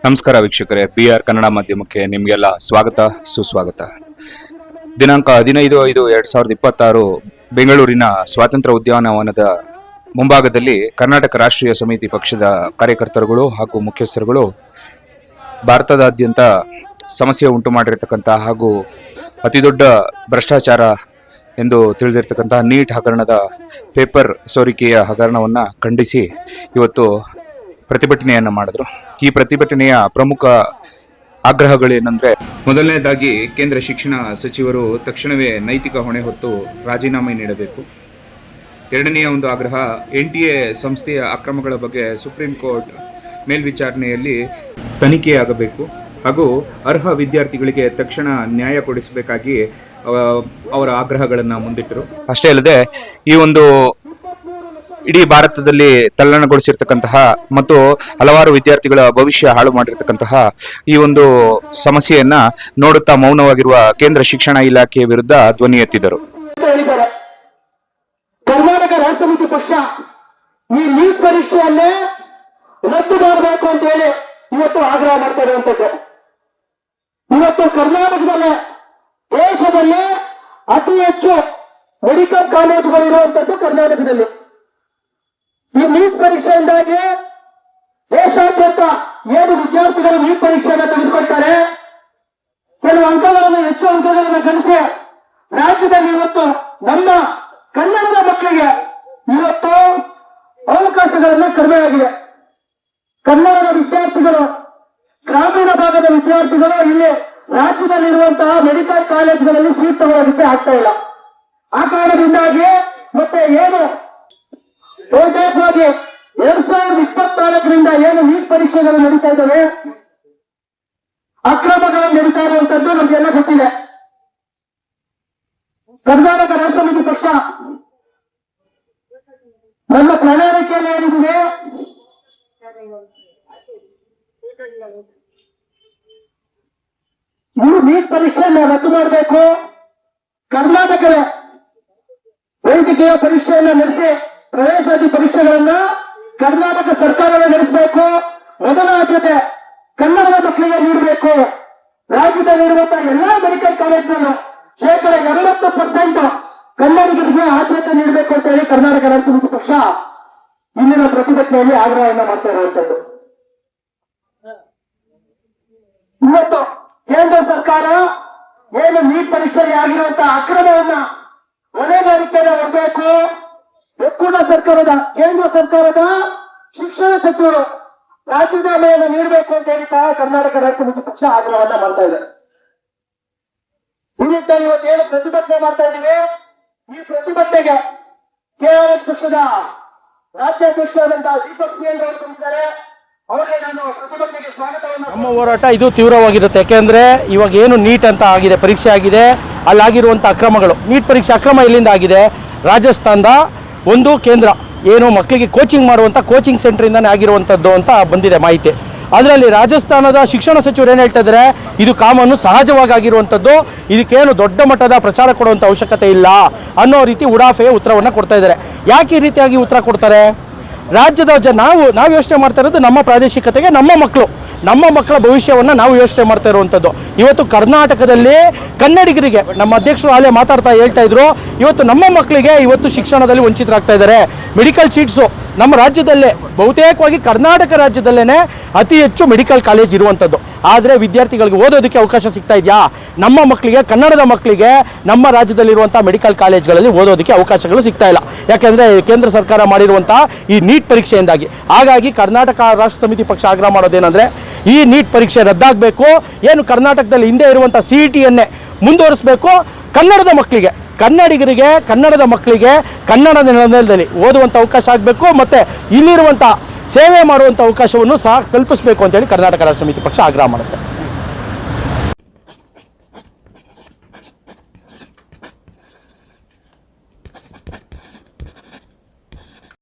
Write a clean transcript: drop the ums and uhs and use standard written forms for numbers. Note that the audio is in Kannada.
ನಮಸ್ಕಾರ ವೀಕ್ಷಕರೇ, BR ಕನ್ನಡ ಮಾಧ್ಯಮಕ್ಕೆ ನಿಮಗೆಲ್ಲ ಸ್ವಾಗತ ಸುಸ್ವಾಗತ. ದಿನಾಂಕ 15/5/2026 ಬೆಂಗಳೂರಿನ ಸ್ವಾತಂತ್ರ್ಯ ಉದ್ಯಾನವನದ ಮುಂಭಾಗದಲ್ಲಿ ಕರ್ನಾಟಕ ರಾಷ್ಟ್ರೀಯ ಸಮಿತಿ ಪಕ್ಷದ ಕಾರ್ಯಕರ್ತರುಗಳು ಹಾಗೂ ಮುಖ್ಯಸ್ಥರುಗಳು ಭಾರತದಾದ್ಯಂತ ಸಮಸ್ಯೆ ಉಂಟು ಮಾಡಿರತಕ್ಕಂಥ ಹಾಗೂ ಅತಿದೊಡ್ಡ ಭ್ರಷ್ಟಾಚಾರ ಎಂದು ತಿಳಿದಿರ್ತಕ್ಕಂಥ ನೀಟ್ ಹಗರಣದ ಪೇಪರ್ ಸೋರಿಕೆಯ ಹಗರಣವನ್ನು ಖಂಡಿಸಿ ಇವತ್ತು ಪ್ರತಿಭಟನೆಯನ್ನು ಮಾಡಿದ್ರು. ಈ ಪ್ರತಿಭಟನೆಯ ಪ್ರಮುಖ ಆಗ್ರಹಗಳೇನೆಂದರೆ, ಮೊದಲನೇದಾಗಿ ಕೇಂದ್ರ ಶಿಕ್ಷಣ ಸಚಿವರು ತಕ್ಷಣವೇ ನೈತಿಕ ಹೊಣೆ ಹೊತ್ತು ರಾಜೀನಾಮೆ ನೀಡಬೇಕು. ಎರಡನೆಯ ಒಂದು ಆಗ್ರಹ, NTA ಸಂಸ್ಥೆಯ ಅಕ್ರಮಗಳ ಬಗ್ಗೆ ಸುಪ್ರೀಂ ಕೋರ್ಟ್ ಮೇಲ್ವಿಚಾರಣೆಯಲ್ಲಿ ತನಿಖೆಯಾಗಬೇಕು ಹಾಗೂ ಅರ್ಹ ವಿದ್ಯಾರ್ಥಿಗಳಿಗೆ ತಕ್ಷಣ ನ್ಯಾಯ ಕೊಡಿಸಬೇಕಾಗಿ ಅವರ ಆಗ್ರಹಗಳನ್ನು ಮುಂದಿಟ್ಟರು. ಅಷ್ಟೇ ಅಲ್ಲದೆ ಈ ಒಂದು ಇಡೀ ಭಾರತದಲ್ಲಿ ತಲ್ಲಣಗೊಳಿಸಿರ್ತಕ್ಕಂತಹ ಮತ್ತು ಹಲವಾರು ವಿದ್ಯಾರ್ಥಿಗಳ ಭವಿಷ್ಯ ಹಾಳು ಮಾಡಿರ್ತಕ್ಕಂತಹ ಈ ಒಂದು ಸಮಸ್ಯೆಯನ್ನ ನೋಡುತ್ತಾ ಮೌನವಾಗಿರುವ ಕೇಂದ್ರ ಶಿಕ್ಷಣ ಇಲಾಖೆಯ ವಿರುದ್ಧ ಧ್ವನಿ ಎತ್ತಿದರು. ಕರ್ನಾಟಕ ರಾಷ್ಟ್ರ ಸಮಿತಿ ಪಕ್ಷ ಈ ನೀಟ್ ಪರೀಕ್ಷೆಯನ್ನೇ ರದ್ದು ಮಾಡಬೇಕು ಅಂತ ಹೇಳಿ ಇವತ್ತು ಆಗ್ರಹ ಮಾಡ್ತಾ ಇರುವಂತದ್ದು. ಇವತ್ತು ಕರ್ನಾಟಕದಲ್ಲಿ ದೇಶದಲ್ಲಿ ಅತಿ ಹೆಚ್ಚು ಮೆಡಿಕಲ್ ಕಾಲೇಜುಗಳು ಇರುವಂತದ್ದು ಕರ್ನಾಟಕದಲ್ಲಿ. ಈ ನೀಟ್ ಪರೀಕ್ಷೆಯಿಂದಾಗಿ ದೇಶಾದ್ಯಂತ ಏನು ವಿದ್ಯಾರ್ಥಿಗಳು ನೀಟ್ ಪರೀಕ್ಷೆಯನ್ನು ತೆಗೆದುಕೊಳ್ತಾರೆ, ಕೆಲವು ಅಂಕಗಳನ್ನು ಹೆಚ್ಚು ಅಂಕಗಳನ್ನು ಗಳಿಸಿ ರಾಜ್ಯದಲ್ಲಿ ಇವತ್ತು ನಮ್ಮ ಕನ್ನಡದ ಮಕ್ಕಳಿಗೆ ಇವತ್ತು ಅವಕಾಶಗಳನ್ನು ಕಡಿಮೆ ಆಗಿದೆ. ಕನ್ನಡದ ವಿದ್ಯಾರ್ಥಿಗಳು, ಗ್ರಾಮೀಣ ಭಾಗದ ವಿದ್ಯಾರ್ಥಿಗಳು ಇಲ್ಲಿ ರಾಜ್ಯದಲ್ಲಿರುವಂತಹ ಮೆಡಿಕಲ್ ಕಾಲೇಜುಗಳಲ್ಲಿ ಸೀಟ್ ತಗೊಳ್ಳೋದಕ್ಕೆ ಆಗ್ತಾ ಇಲ್ಲ. ಆ ಕಾರಣದಿಂದಾಗಿ ಮತ್ತೆ ಏನು ಬಹುತೇಕವಾಗಿ 2024ರಿಂದ ಏನು ನೀಟ್ ಪರೀಕ್ಷೆಗಳು ನಡೀತಾ ಇದ್ದಾವೆ, ಅಕ್ರಮಗಳು ನಡೀತಾ ಇರುವಂತದ್ದು ನಮಗೆಲ್ಲ ಗೊತ್ತಿದೆ. ಕರ್ನಾಟಕ ರಾಷ್ಟ್ರ ಸಮಿತಿ ಪಕ್ಷ ನಮ್ಮ ಪ್ರಣಾಳಿಕೆಯಲ್ಲಿ ಏನಿದೆ, ಇವರು ನೀಟ್ ಪರೀಕ್ಷೆಯನ್ನು ರದ್ದು ಮಾಡಬೇಕು, ಕರ್ನಾಟಕದ ವೈದ್ಯಕೀಯ ಪರೀಕ್ಷೆಯನ್ನು ನಡೆಸಿ ಪ್ರವೇಶಾತಿ ಪರೀಕ್ಷೆಗಳನ್ನ ಕರ್ನಾಟಕ ಸರ್ಕಾರವೇ ನಡೆಸಬೇಕು, ಮೊದಲ ಆದ್ಯತೆ ಕನ್ನಡದ ಮಕ್ಕಳಿಗೆ ನೀಡಬೇಕು, ರಾಜ್ಯದಲ್ಲಿರುವಂತಹ ಎಲ್ಲಾ ಮೆಡಿಕಲ್ ಕಾಲೇಜ್ನಲ್ಲೂ 80% ಕನ್ನಡಿಗರಿಗೆ ಆದ್ಯತೆ ನೀಡಬೇಕು ಅಂತ ಹೇಳಿ ಕರ್ನಾಟಕ ರಾಷ್ಟ್ರ ಸಮಿತಿ ಪಕ್ಷ ಇಂದಿನ ಪ್ರತಿಭಟನೆಯಲ್ಲಿ ಆಗ್ರಹವನ್ನು ಮಾಡ್ತಾ ಇರುವಂತದ್ದು. ಇವತ್ತು ಕೇಂದ್ರ ಸರ್ಕಾರ ಏನು ನೀಟ್ ಪರೀಕ್ಷೆಯಲ್ಲಿ ಆಗಿರುವಂತಹ ಅಕ್ರಮವನ್ನ ಹೊಣೆಗಾರಿಕೆಯನ್ನು ಹೊರಬೇಕು, ಒಕ್ಕೂಟ ಸರ್ಕಾರದ ಕೇಂದ್ರ ಸರ್ಕಾರದ ಶಿಕ್ಷಣ ಸಚಿವರು ರಾಜೀನಾಮೆಯನ್ನು ನೀಡಬೇಕು ಅಂತ ಹೇಳಿ ಕರ್ನಾಟಕ ರಾಷ್ಟ್ರ ಸಮಿತಿ ಪಕ್ಷ ಆಗ್ರಹವನ್ನ ಮಾಡ್ತಾ ಇದೆ. ಈ ನಿಟ್ಟಿನಲ್ಲಿ ಇವತ್ತು ಏನು ಪ್ರತಿಭಟನೆ ಮಾಡ್ತಾ ಇದ್ದೀವಿ, ಈ ಪ್ರತಿಭಟನೆಗೆ KRS ಪಕ್ಷದ ರಾಜ್ಯಾಧ್ಯಕ್ಷರಾದಂತಹ ದೀಪಕ್ ಸಿಎನ್ ಅವರು ಬಂದಿದ್ದಾರೆ. ಅವರಿಗೆ ನಾನು ಪ್ರತಿಭಟನೆಗೆ ಸ್ವಾಗತವನ್ನು. ನಮ್ಮ ಹೋರಾಟ ಇದು ತೀವ್ರವಾಗಿರುತ್ತೆ. ಯಾಕೆಂದ್ರೆ ಇವಾಗ ಏನು ನೀಟ್ ಅಂತ ಆಗಿದೆ, ಪರೀಕ್ಷೆ ಆಗಿದೆ, ಅಲ್ಲಾಗಿರುವಂಥ ಅಕ್ರಮಗಳು, ನೀಟ್ ಪರೀಕ್ಷೆ ಅಕ್ರಮ ಎಲ್ಲಿಂದ ಆಗಿದೆ, ರಾಜಸ್ಥಾನದ ಒಂದು ಕೇಂದ್ರ ಏನು ಮಕ್ಕಳಿಗೆ ಕೋಚಿಂಗ್ ಮಾಡುವಂಥ ಕೋಚಿಂಗ್ ಸೆಂಟ್ರಿಂದಾನೇ ಆಗಿರುವಂಥದ್ದು ಅಂತ ಬಂದಿದೆ ಮಾಹಿತಿ. ಅದರಲ್ಲಿ ರಾಜಸ್ಥಾನದ ಶಿಕ್ಷಣ ಸಚಿವರು ಏನು ಹೇಳ್ತಾ ಇದ್ದಾರೆ, ಇದು ಕಾನೂನು ಸಹಜವಾಗಿ ಆಗಿರುವಂಥದ್ದು, ಇದಕ್ಕೇನು ದೊಡ್ಡ ಮಟ್ಟದ ಪ್ರಚಾರ ಕೊಡುವಂಥ ಅವಶ್ಯಕತೆ ಇಲ್ಲ ಅನ್ನೋ ರೀತಿ ಉಡಾಫೆಯ ಉತ್ತರವನ್ನು ಕೊಡ್ತಾ ಇದ್ದಾರೆ. ಯಾಕೆ ಈ ರೀತಿಯಾಗಿ ಉತ್ತರ ಕೊಡ್ತಾರೆ? ರಾಜ್ಯದ ನಾವು ಯೋಚನೆ ಮಾಡ್ತಾ ಇರೋದು ನಮ್ಮ ಪ್ರಾದೇಶಿಕತೆಗೆ, ನಮ್ಮ ಮಕ್ಕಳ ಭವಿಷ್ಯವನ್ನು ನಾವು ಯೋಚನೆ ಮಾಡ್ತಾ ಇರುವಂಥದ್ದು. ಇವತ್ತು ಕರ್ನಾಟಕದಲ್ಲಿ ಕನ್ನಡಿಗರಿಗೆ ನಮ್ಮ ಅಧ್ಯಕ್ಷರು ಅಲ್ಲೇ ಹೇಳ್ತಾ ಇದ್ರು, ಇವತ್ತು ನಮ್ಮ ಮಕ್ಕಳಿಗೆ ಇವತ್ತು ಶಿಕ್ಷಣದಲ್ಲಿ ವಂಚಿತರಾಗ್ತಾ ಇದ್ದಾರೆ. ಮೆಡಿಕಲ್ ಸೀಟ್ಸು ನಮ್ಮ ರಾಜ್ಯದಲ್ಲೇ ಬಹುತೇಕವಾಗಿ ಕರ್ನಾಟಕ ರಾಜ್ಯದಲ್ಲೇ ಅತಿ ಹೆಚ್ಚು ಮೆಡಿಕಲ್ ಕಾಲೇಜ್ ಇರುವಂಥದ್ದು. ಆದರೆ ವಿದ್ಯಾರ್ಥಿಗಳಿಗೆ ಓದೋದಕ್ಕೆ ಅವಕಾಶ ಸಿಗ್ತಾ ಇದೆಯಾ? ನಮ್ಮ ಮಕ್ಕಳಿಗೆ, ಕನ್ನಡದ ಮಕ್ಕಳಿಗೆ ನಮ್ಮ ರಾಜ್ಯದಲ್ಲಿರುವಂಥ ಮೆಡಿಕಲ್ ಕಾಲೇಜ್ಗಳಲ್ಲಿ ಓದೋದಕ್ಕೆ ಅವಕಾಶಗಳು ಸಿಗ್ತಾ ಇಲ್ಲ. ಯಾಕೆಂದರೆ ಕೇಂದ್ರ ಸರ್ಕಾರ ಮಾಡಿರುವಂಥ ಈ ನೀಟ್ ಪರೀಕ್ಷೆಯಿಂದಾಗಿ. ಹಾಗಾಗಿ ಕರ್ನಾಟಕ ರಾಷ್ಟ್ರ ಸಮಿತಿ ಪಕ್ಷ ಆಗ್ರಹ ಮಾಡೋದೇನೆಂದರೆ, ಈ ನೀಟ್ ಪರೀಕ್ಷೆ ರದ್ದಾಗಬೇಕು, ಏನು ಕರ್ನಾಟಕದಲ್ಲಿ ಹಿಂದೆ ಇರುವಂಥ CETಯನ್ನೇ ಮುಂದುವರಿಸಬೇಕು, ಕನ್ನಡದ ಮಕ್ಕಳಿಗೆ, ಕನ್ನಡಿಗರಿಗೆ, ಕನ್ನಡದ ಮಕ್ಕಳಿಗೆ ಕನ್ನಡದ ನೆಲದಲ್ಲಿ ಓದುವಂಥ ಅವಕಾಶ ಆಗಬೇಕು, ಮತ್ತು ಇಲ್ಲಿರುವಂಥ ಸೇವೆ ಮಾಡುವಂಥ ಅವಕಾಶವನ್ನು ಸಹ ಕಲ್ಪಿಸಬೇಕು ಅಂತೇಳಿ ಕರ್ನಾಟಕ ರಾಷ್ಟ್ರ ಸಮಿತಿ ಪಕ್ಷ ಆಗ್ರಹ ಮಾಡುತ್ತೆ.